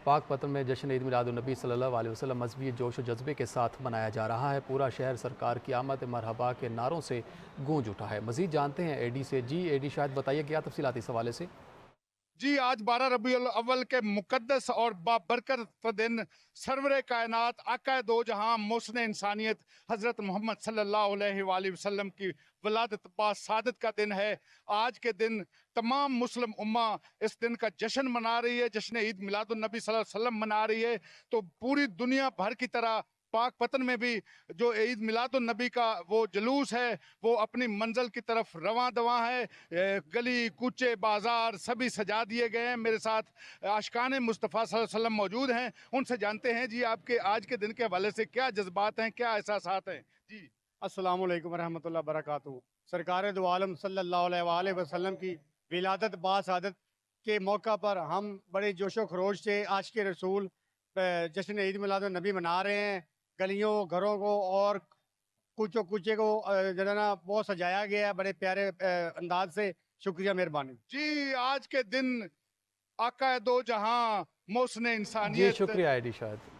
پاک پتن میں جشن عید میلاد النبی صلی اللہ علیہ وسلم مذہبی جوش و جذبے کے ساتھ منایا جا رہا ہے۔ پورا شہر سرکار کی آمد مرحبا کے نعروں سے گونج اٹھا ہے۔ مزید جانتے ہیں ایڈی سے۔ جی ایڈی، شاید بتائیے کیا تفصیلات اس حوالے سے؟ جی، آج 12 ربیع الاول کے مقدس اور بابرکت دن سرور کائنات آقا دو جہاں محسن انسانیت حضرت محمد صلی اللہ علیہ وآلہ وسلم کی ولادت سعادت کا دن ہے۔ آج کے دن تمام مسلم امہ اس دن کا جشن منا رہی ہے، جشن عید میلاد النبی صلی اللہ علیہ وسلم منا رہی ہے۔ تو پوری دنیا بھر کی طرح پاک پتن میں بھی جو عید میلاد النبی کا وہ جلوس ہے وہ اپنی منزل کی طرف رواں دواں ہے۔ گلی کوچے بازار سبھی سجا دیے گئے ہیں۔ میرے ساتھ عاشقان مصطفیٰ صلی اللہ علیہ وسلم موجود ہیں، ان سے جانتے ہیں جی آپ کے آج کے دن کے حوالے سے کیا جذبات ہیں، کیا احساسات ہیں؟ جی السلام علیکم ورحمۃ اللہ وبرکاتہ۔ سرکار دو عالم صلی اللہ علیہ وآلہ وسلم کی ولادت باسعادت کے موقع پر ہم بڑے جوش و خروش سے عاشق کے رسول جشن عید میلاد النبی منا رہے ہیں۔ گلیوں گھروں کو اور کوچے کو جو ہے نا بہت سجایا گیا ہے بڑے پیارے انداز سے۔ شکریہ، مہربانی۔ جی، آج کے دن آقا دو جہاں محسن جی انسانیت شکریہ ایڈی شاید۔